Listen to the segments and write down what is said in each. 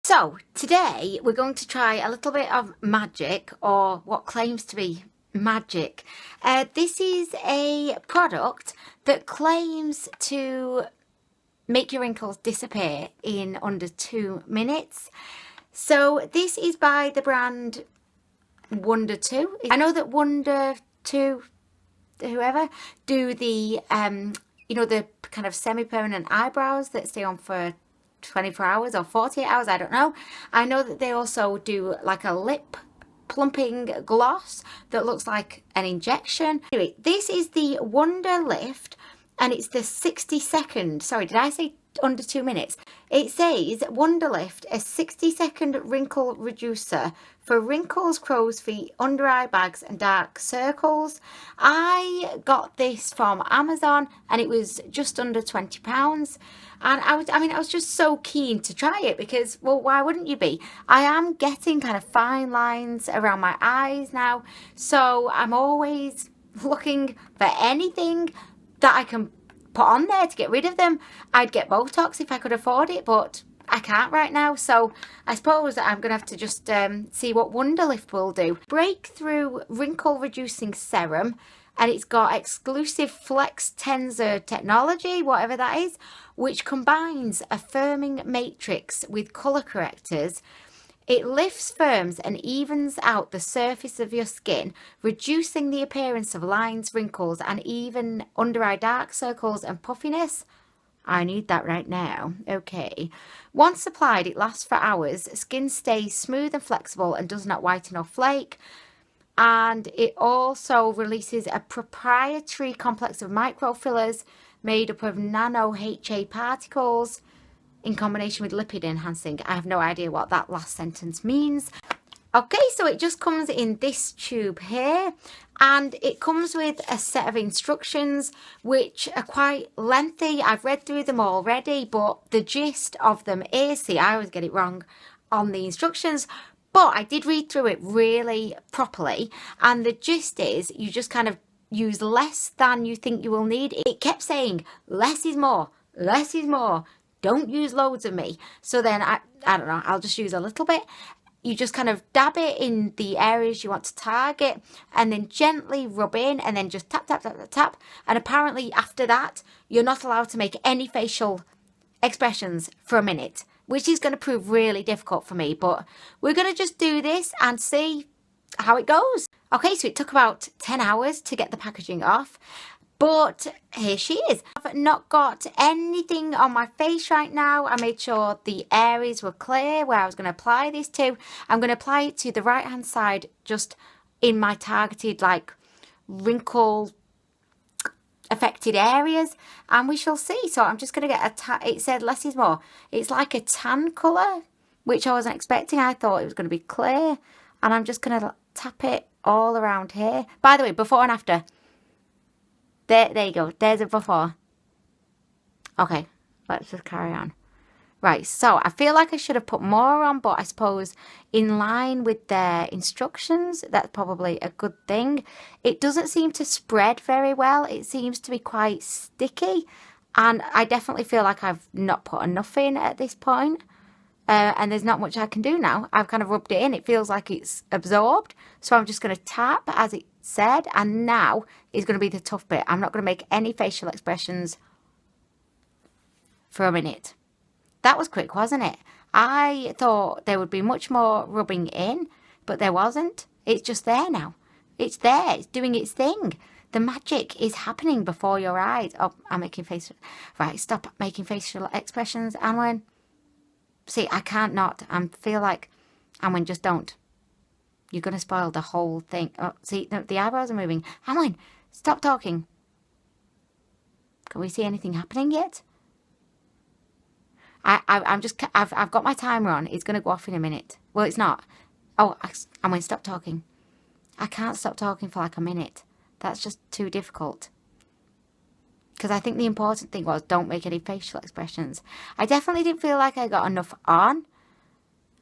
So today we're going to try a little bit of magic, or what claims to be magic. This is a product that claims to make your wrinkles disappear in under 2 minutes. So this is by the brand Wonder 2. I know that Wonder 2, whoever, do the the kind of semi-permanent eyebrows that stay on for 24 hours or 48 hours, I don't know. I know that they also do like a lip plumping gloss that looks like an injection. Anyway, this is the Wunderlift, and it's the 60-second, sorry, did I say under 2 minutes? It says Wunderlift, a 60-second wrinkle reducer for wrinkles, crow's feet, under eye bags and dark circles. I got this from Amazon and it was just under £20. And I was just so keen to try it because, well, why wouldn't you be? I am getting kind of fine lines around my eyes now, so I'm always looking for anything that I can put on there to get rid of them. I'd get Botox if I could afford it, but I can't right now, so I suppose that I'm going to have to just see what Wunderlift will do. Breakthrough Wrinkle Reducing Serum, and it's got exclusive flex tensor technology, whatever that is, which combines a firming matrix with colour correctors. It lifts, firms and evens out the surface of your skin, reducing the appearance of lines, wrinkles and even under eye dark circles and puffiness. I need that right now. Okay. Once applied, it lasts for hours. Skin stays smooth and flexible and does not whiten or flake. And it also releases a proprietary complex of microfillers made up of nano HA particles in combination with lipid enhancing. I have no idea what that last sentence means. Okay, so it just comes in this tube here, and it comes with a set of instructions which are quite lengthy. I've read through them already, but the gist of them is, see, I always get it wrong on the instructions, but I did read through it really properly, and the gist is you just kind of use less than you think you will need. It kept saying less is more, less is more. Don't use loads of me. So then I don't know, I'll just use a little bit. You just kind of dab it in the areas you want to target and then gently rub in and then just tap, tap, tap, tap, tap. And apparently after that, you're not allowed to make any facial expressions for a minute, which is going to prove really difficult for me. But we're going to just do this and see how it goes. Okay, so it took about 10 hours to get the packaging off. But here she is. I've not got anything on my face right now. I made sure the areas were clear where I was going to apply this to. I'm going to apply it to the right hand side, just in my targeted like wrinkle affected areas, and we shall see. So I'm just going to get it said less is more. It's like a tan colour, which I wasn't expecting. I thought it was going to be clear, and I'm just going to tap it all around here. By the way, before and after. There you go. There's a before. Okay, let's just carry on. Right, so I feel like I should have put more on, but I suppose in line with their instructions, that's probably a good thing. It doesn't seem to spread very well. It seems to be quite sticky, and I definitely feel like I've not put enough in at this point. And there's not much I can do now. I've kind of rubbed it in. It feels like it's absorbed. So I'm just going to tap as it said. And now is going to be the tough bit. I'm not going to make any facial expressions for a minute. That was quick, wasn't it? I thought there would be much more rubbing in, but there wasn't. It's just there now. It's there. It's doing its thing. The magic is happening before your eyes. Oh, I'm making facial... Right, stop making facial expressions, Anwen. See, I can't not. I feel like, Anwen, just don't. You're going to spoil the whole thing. Oh, see, no, the eyebrows are moving. Anwen, stop talking. Can we see anything happening yet? I've got my timer on. It's going to go off in a minute. Well, it's not. Oh, Anwen, stop talking. I can't stop talking for like a minute. That's just too difficult. Because I think the important thing was don't make any facial expressions. I definitely didn't feel like I got enough on.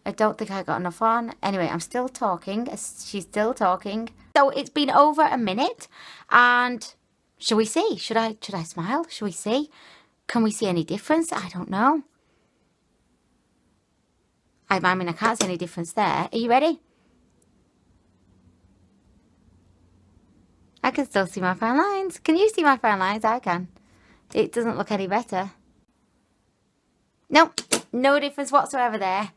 I don't think I got enough on. Anyway, I'm still talking. She's still talking. So it's been over a minute. And shall we see? Should I smile? Shall we see? Can we see any difference? I don't know. I mean, I can't see any difference there. Are you ready? I can still see my fine lines. Can you see my fine lines? I can. It doesn't look any better. Nope, no difference whatsoever there.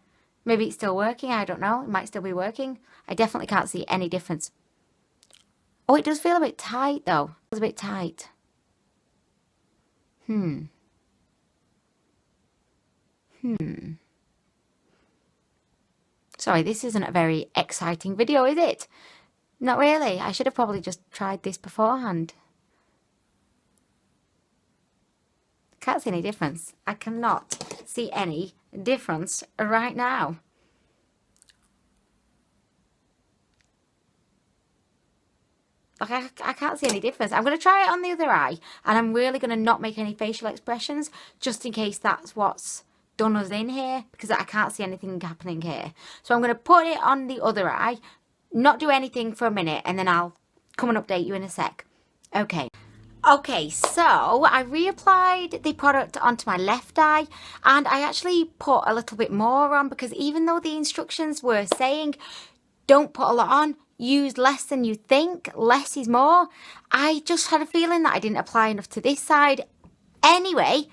Maybe it's still working, I don't know. It might still be working. I definitely can't see any difference. Oh, it does feel a bit tight though. It feels a bit tight. Sorry, this isn't a very exciting video, is it? Not really. I should have probably just tried this beforehand. Can't see any difference. I cannot see any difference right now. Like, I can't see any difference. I'm going to try it on the other eye, and I'm really going to not make any facial expressions, just in case that's what's done us in here, because I can't see anything happening here. So I'm going to put it on the other eye, not do anything for a minute, and then I'll come and update you in a sec. Okay, so I reapplied the product onto my left eye, and I actually put a little bit more on, because even though the instructions were saying don't put a lot on, use less than you think, less is more, I just had a feeling that I didn't apply enough to this side. Anyway,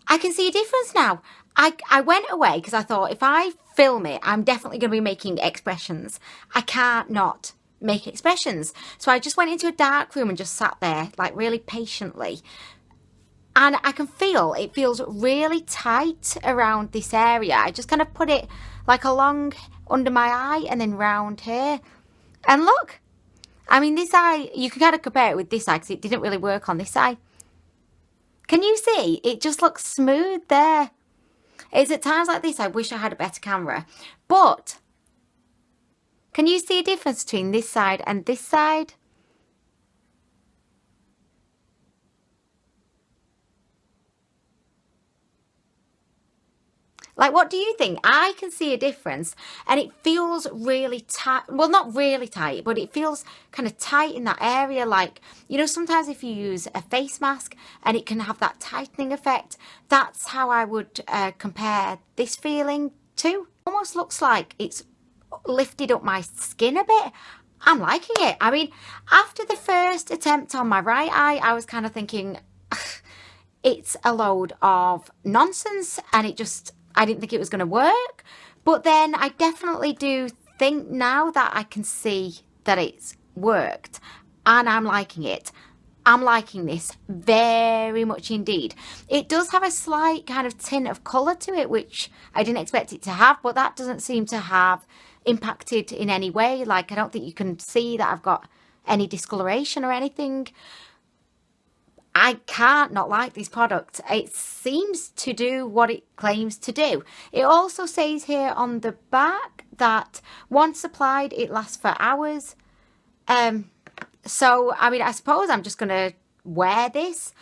I can see a difference now. I went away because I thought if I film it, I'm definitely going to be making expressions. I can't not make expressions. So I just went into a dark room and just sat there, like, really patiently. And I can feel, it feels really tight around this area. I just kind of put it like along under my eye and then round here. And look, I mean, this eye, you can kind of compare it with this eye because it didn't really work on this eye. Can you see? It just looks smooth there. It's at times like this I wish I had a better camera. But can you see a difference between this side and this side? Like, what do you think? I can see a difference, and it feels really tight. Well, not really tight, but it feels kind of tight in that area. Like, you know, sometimes if you use a face mask and it can have that tightening effect, that's how I would compare this feeling to. Almost looks like it's lifted up my skin a bit. I'm liking it. I mean, after the first attempt on my right eye, I was kind of thinking, it's a load of nonsense, and I didn't think it was going to work. But then I definitely do think now that I can see that it's worked, and I'm liking it. I'm liking this very much indeed. It does have a slight kind of tint of colour to it, which I didn't expect it to have, but that doesn't seem to have impacted in any way. Like, I don't think you can see that I've got any discoloration or anything. I can't not like this product. It seems to do what it claims to do. It also says here on the back that once applied, it lasts for hours. So, I mean, I suppose I'm just going to wear this,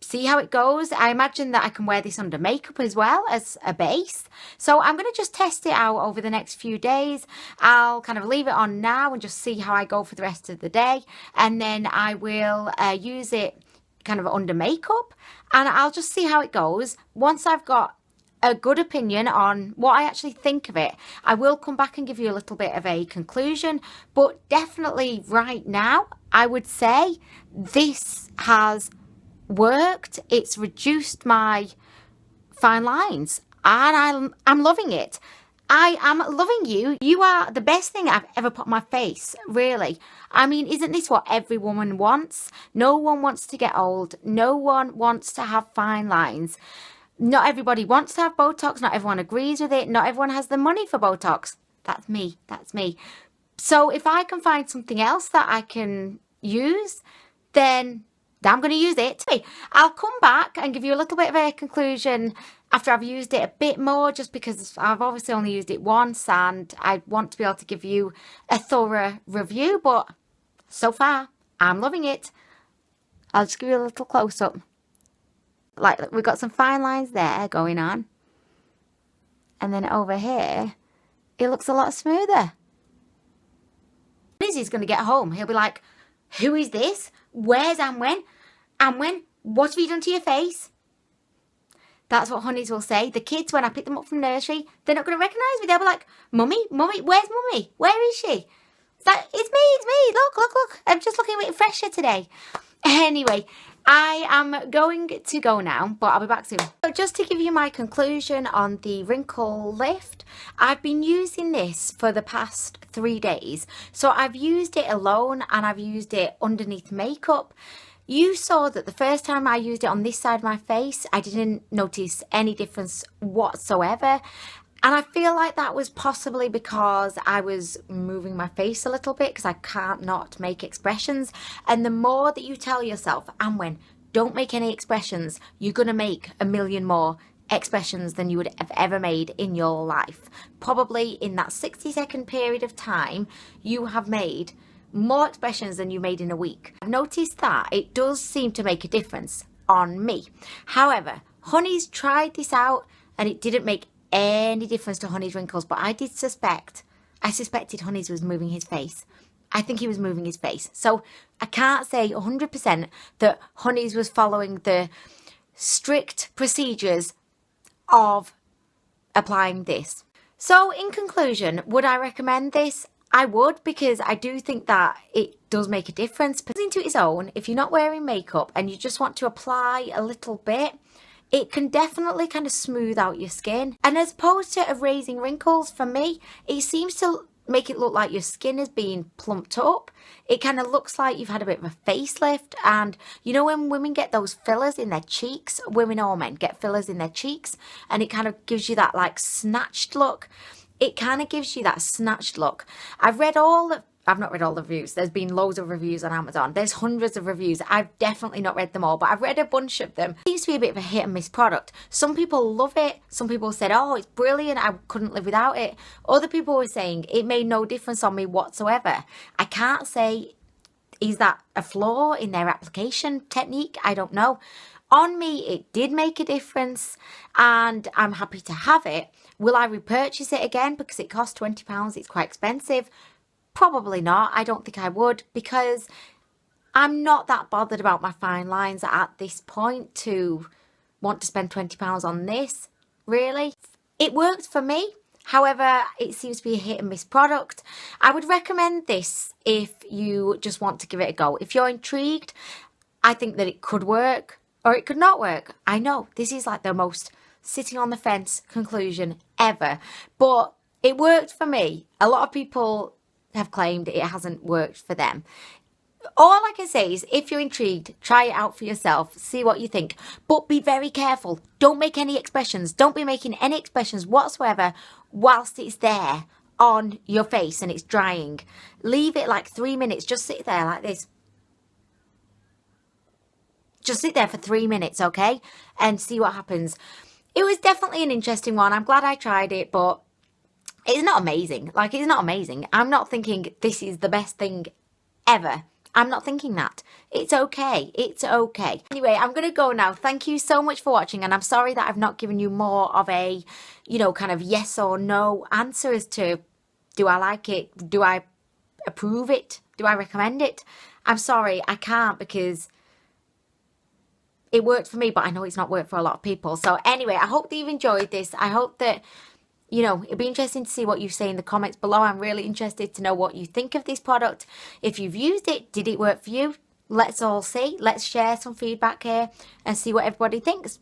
see how it goes. I imagine that I can wear this under makeup as well as a base. So I'm going to just test it out over the next few days. I'll kind of leave it on now and just see how I go for the rest of the day. And then I will use it kind of under makeup, and I'll just see how it goes. Once I've got a good opinion on what I actually think of it, I will come back and give you a little bit of a conclusion. But definitely right now, I would say this has worked. It's reduced my fine lines, and I'm loving it. I am loving you. You are the best thing I've ever put on my face, really. I mean, isn't this what every woman wants? No one wants to get old. No one wants to have fine lines. Not everybody wants to have Botox. Not everyone agrees with it. Not everyone has the money for Botox. That's me. That's me. So if I can find something else that I can use, then I'm going to use it. I'll come back and give you a little bit of a conclusion after I've used it a bit more, just because I've obviously only used it once and I want to be able to give you a thorough review. But so far, I'm loving it. I'll just give you a little close-up. Like, we've got some fine lines there going on. And then over here, it looks a lot smoother. Lizzie's going to get home. He'll be like, who is this? Where's Anwen? Anwen, what have you done to your face? That's what honeys will say. The kids, when I pick them up from nursery, they're not going to recognise me. They'll be like, Mummy, Mummy, where's Mummy? Where is she? It's like, it's me. Look, look, look. I'm just looking a bit fresher today. Anyway, I am going to go now, but I'll be back soon. So just to give you my conclusion on the Wrinkle lift, I've been using this for the past 3 days. So I've used it alone and I've used it underneath makeup. You saw that the first time I used it on this side of my face, I didn't notice any difference whatsoever. And I feel like that was possibly because I was moving my face a little bit because I can't not make expressions. And the more that you tell yourself, Anwen, don't make any expressions, you're going to make a million more expressions than you would have ever made in your life. Probably in that 60-second period of time, you have made more expressions than you made in a week. I've noticed that it does seem to make a difference on me. However, Honey's tried this out and it didn't make any difference to Honey's wrinkles, but I suspected Honey's was moving his face. I think he was moving his face. So I can't say 100% that Honey's was following the strict procedures of applying this. So in conclusion, would I recommend this? I would, because I do think that it does make a difference. But into its own, if you're not wearing makeup and you just want to apply a little bit, it can definitely kind of smooth out your skin. And as opposed to erasing wrinkles, for me, it seems to make it look like your skin is being plumped up. It kind of looks like you've had a bit of a facelift. And you know when women get those fillers in their cheeks, women or men get fillers in their cheeks, and it kind of gives you that like snatched look. It kind of gives you that snatched look. I've not read all the reviews. There's been loads of reviews on Amazon. There's hundreds of reviews. I've definitely not read them all, but I've read a bunch of them. It seems to be a bit of a hit and miss product. Some people love it. Some people said, oh, it's brilliant. I couldn't live without it. Other people were saying it made no difference on me whatsoever. I can't say, is that a flaw in their application technique? I don't know. On me, it did make a difference and I'm happy to have it. Will I repurchase it again because it costs £20? It's quite expensive. Probably not. I don't think I would, because I'm not that bothered about my fine lines at this point to want to spend £20 on this, really. It worked for me. However, it seems to be a hit and miss product. I would recommend this if you just want to give it a go. If you're intrigued, I think that it could work or it could not work. I know this is like the most sitting on the fence conclusion ever, but it worked for me. A lot of people have claimed it hasn't worked for them. All I can say is if you're intrigued, try it out for yourself, see what you think, but be very careful. Don't make any expressions. Don't be making any expressions whatsoever whilst it's there on your face and it's drying. Leave it like 3 minutes. Just sit there like this. Just sit there for 3 minutes, okay? And see what happens. It was definitely an interesting one. I'm glad I tried it, but it's not amazing. Like, it's not amazing. I'm not thinking this is the best thing ever. I'm not thinking that. It's okay. It's okay. Anyway, I'm going to go now. Thank you so much for watching. And I'm sorry that I've not given you more of a, you know, kind of yes or no answer as to, do I like it? Do I approve it? Do I recommend it? I'm sorry. I can't, because it worked for me, but I know it's not worked for a lot of people. So anyway, I hope that you've enjoyed this. I hope that, you know, it'd be interesting to see what you say in the comments below. I'm really interested to know what you think of this product. If you've used it, did it work for you? Let's all see. Let's share some feedback here and see what everybody thinks.